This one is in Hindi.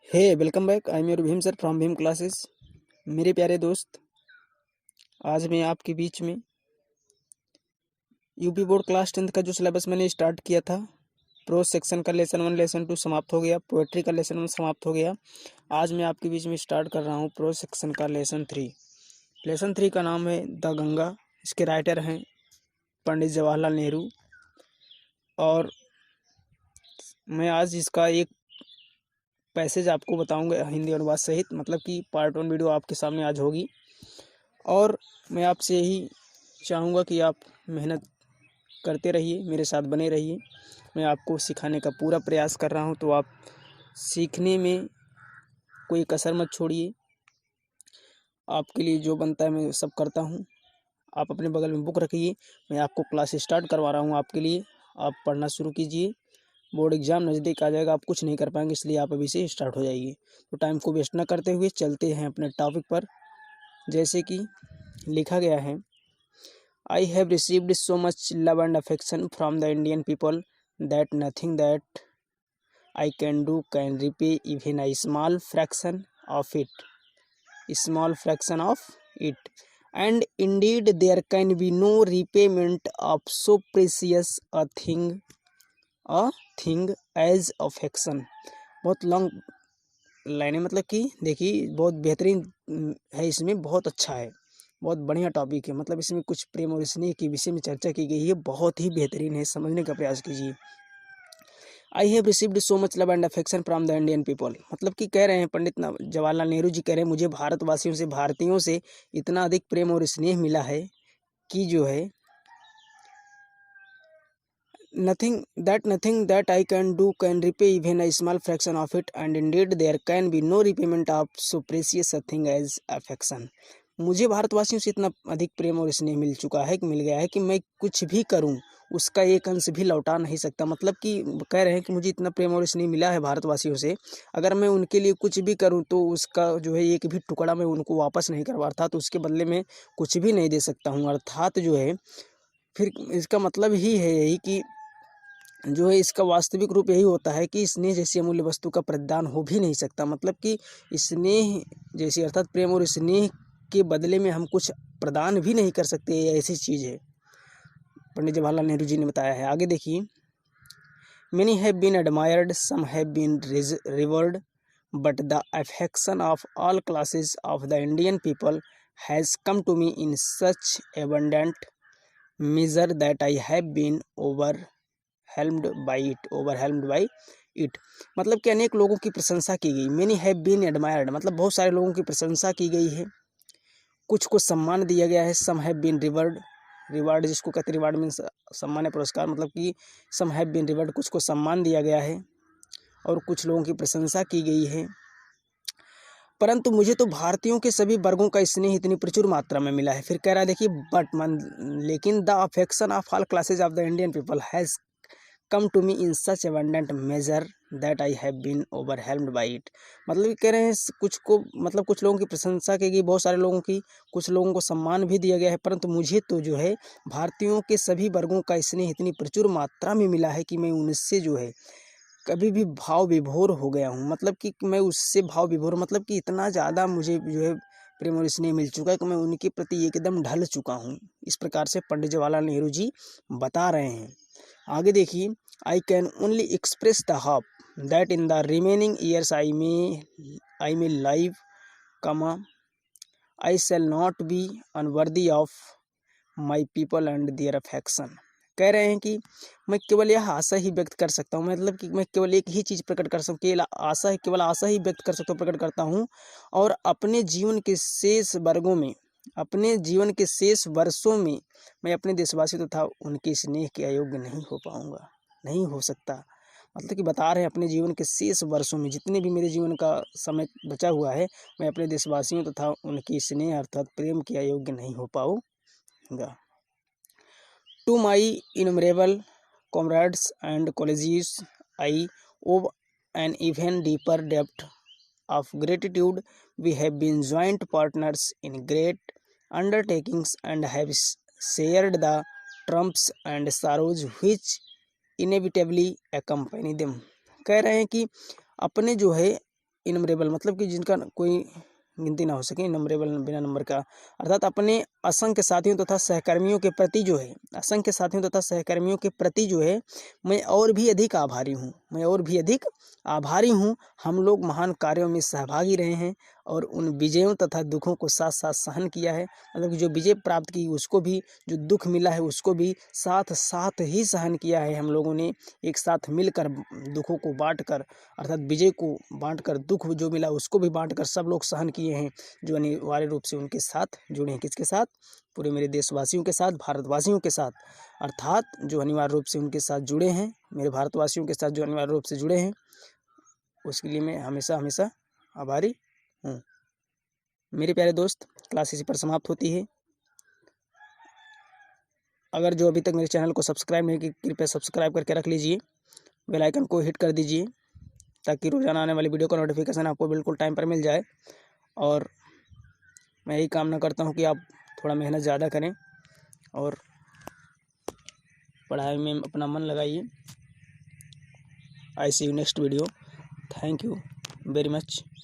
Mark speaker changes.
Speaker 1: Hey welcome back. I am your Bheem sir from Bheem classes. मेरे प्यारे दोस्त, आज मैं आपके बीच में यूपी बोर्ड क्लास 10th का जो सिलेबस मैंने स्टार्ट किया था, प्रोज सेक्शन का लेसन 1 लेसन 2 समाप्त हो गया, पोएट्री का लेसन 1 समाप्त हो गया। आज मैं आपके बीच में स्टार्ट कर रहा हूँ प्रोज सेक्शन का लेसन 3। लेसन 3 का नाम है द गंगा। इसके राइटर हैं पंडित जवाहरलाल नेहरू। और मैं आज इसका एक पैसेज आपको बताऊंगा हिंदी अनुवाद सहित, मतलब कि पार्ट 1 वीडियो आपके सामने आज होगी। और मैं आपसे यही चाहूँगा कि आप मेहनत करते रहिए, मेरे साथ बने रहिए। मैं आपको सिखाने का पूरा प्रयास कर रहा हूँ, तो आप सीखने में कोई कसर मत छोड़िए। आपके लिए जो बनता है मैं सब करता हूँ। आप अपने बगल में बुक रखिए, मैं आपको क्लास स्टार्ट करवा रहा हूँ आपके लिए। आप पढ़ना शुरू कीजिए। बोर्ड एग्ज़ाम नज़दीक आ जाएगा, आप कुछ नहीं कर पाएंगे, इसलिए आप अभी से स्टार्ट हो जाइए। तो टाइम को वेस्ट ना करते हुए चलते हैं अपने टॉपिक पर। जैसे कि लिखा गया है, I have received so much love and affection from the Indian people that nothing that I can do can repay even a small fraction of it. Small fraction of it. And indeed, there can be no repayment of so precious a thing as affection. बहुत लॉन्ग लाइन है, मतलब कि देखिए बहुत बेहतरीन है, इसमें बहुत अच्छा है, बहुत बढ़िया टॉपिक है। मतलब इसमें कुछ प्रेम और स्नेह के विषय में चर्चा की गई है, बहुत ही बेहतरीन है, समझने का प्रयास कीजिए। I have received so much love and affection from the Indian people, मतलब कि कह रहे हैं पंडित जवाहरलाल नेहरू जी कह रहे हैं, मुझे भारतवासियों से, भारतीयों से इतना अधिक प्रेम और स्नेह मिला है कि जो है nothing that I can do can repay even a small fraction of it, and indeed there can be no repayment of so precious a thing as affection. मुझे भारतवासियों से इतना अधिक प्रेम और स्नेह मिल चुका है, मिल गया है कि मैं कुछ भी करूं उसका एक अंश भी लौटा नहीं सकता। मतलब कि कह रहे हैं कि मुझे इतना प्रेम और स्नेह मिला है भारतवासियों से, अगर मैं उनके लिए कुछ भी करूं तो उसका जो है एक भी टुकड़ा मैं उनको वापस नहीं करवा, अर्थात उसके बदले में कुछ भी नहीं दे सकता हूं। अर्थात जो है फिर इसका मतलब ही है यही कि जो है इसका वास्तविक रूप यही होता है कि स्नेह जैसी अमूल्य वस्तु का प्रदान हो भी नहीं सकता। मतलब कि स्नेह जैसी, अर्थात प्रेम और स्नेह के बदले में हम कुछ प्रदान भी नहीं कर सकते, ये ऐसी चीज़ है, पंडित जवाहरलाल नेहरू जी ने बताया है। आगे देखिए, many have been admired, some have been revered, but the affection of all classes of the Indian people has come to me in such abundant measure that I have been overwhelmed by it। मतलब कि अनेक लोगों की प्रशंसा की गई। many have been admired, मतलब बहुत सारे लोगों की प्रशंसा की गई है, कुछ को सम्मान दिया गया है। some have been reward, reward जिसको कहते हैं, रिवार्ड मीन्स सम्मान या पुरस्कार, मतलब कि some have been reward, कुछ को सम्मान दिया गया है और कुछ लोगों की प्रशंसा की गई है। परंतु मुझे तो भारतीयों के सभी वर्गों का स्नेह इतनी प्रचुर मात्रा में मिला है। फिर कह रहा है देखिए, लेकिन the affection of all classes of the Indian people has come to me in such abundant measure that I have been overwhelmed by it. मतलब कह रहे हैं कुछ को, मतलब कुछ लोगों की प्रशंसा की गई, बहुत सारे लोगों की, कुछ लोगों को सम्मान भी दिया गया है, परंतु मुझे तो जो है भारतीयों के सभी वर्गों का स्नेह इतनी प्रचुर मात्रा में मिला है कि मैं उनसे जो है कभी भी भाव विभोर हो गया हूँ। मतलब कि मैं उससे भाव विभोर, मतलब कि इतना ज़्यादा मुझे जो है प्रेम और स्नेह मिल चुका है कि मैं उनके प्रति एकदम ढल चुका हूँ। इस प्रकार से पंडित जवाहरलाल नेहरू जी बता रहे हैं। आगे देखिए, I can only express the hope that in the remaining years I may live comma I shall not be unworthy of my people and their affection. कह रहे हैं कि मैं केवल यह आशा ही व्यक्त कर सकता हूँ, मतलब कि मैं केवल एक ही चीज़ प्रकट कर सकता हूँ, केवल आशा ही व्यक्त कर सकता हूँ, प्रकट करता हूँ। और अपने जीवन के शेष वर्गों में, अपने जीवन के शेष वर्षों में मैं अपने देशवासी तथा उनके स्नेह के अयोग्य नहीं हो पाऊँगा, नहीं हो सकता। मतलब कि बता रहे हैं अपने जीवन के शेष वर्षों में, जितने भी मेरे जीवन का समय बचा हुआ है, मैं अपने देशवासियों तथा उनके स्नेह अर्थात प्रेम के अयोग्य नहीं हो पाऊँगा। To my innumerable comrades and colleagues, I owe an even deeper debt of gratitude. We have been joint partners in great undertakings and have shared the triumphs and sorrows which inevitably accompany them। कह रहे हैं कि अपने जो है इनमरेबल मतलब कि जिनका कोई गिनती ना हो सके, इनमरेबल बिना नंबर का, अर्थात अपने असंख्य साथियों तथा सहकर्मियों के प्रति जो है, असंख्य साथियों तथा सहकर्मियों के प्रति जो है मैं और भी अधिक आभारी हूँ, मैं और भी अधिक आभारी हूँ। हम लोग महान कार्यों में सहभागी रहे हैं और उन विजयों तथा दुखों को साथ साथ सहन किया है। मतलब कि जो विजय प्राप्त की उसको भी, जो दुख मिला है उसको भी साथ साथ ही सहन किया है। हम लोगों ने एक साथ मिलकर दुखों को बांटकर, अर्थात विजय को बांटकर, दुख जो मिला उसको भी बांटकर सब लोग सहन किए हैं, जो अनिवार्य रूप से उनके साथ जुड़े हैं। किसके साथ? पूरे मेरे देशवासियों के साथ, भारतवासियों के साथ, अर्थात जो अनिवार्य रूप से उनके साथ जुड़े हैं, मेरे भारतवासियों के साथ जो अनिवार्य रूप से जुड़े हैं, उसके लिए मैं हमेशा हमेशा आभारी हूँ। मेरे प्यारे दोस्त, क्लास इसी पर समाप्त होती है। अगर जो अभी तक मेरे चैनल को सब्सक्राइब नहीं की, कृपया सब्सक्राइब करके रख लीजिए, बेल आइकन को हिट कर दीजिए ताकि रोजाना आने वाली वीडियो का नोटिफिकेशन आपको बिल्कुल टाइम पर मिल जाए। और मैं यही कामना करता हूँ कि आप थोड़ा मेहनत ज़्यादा करें और पढ़ाई में अपना मन लगाइए। I see you next video. Thank you very much.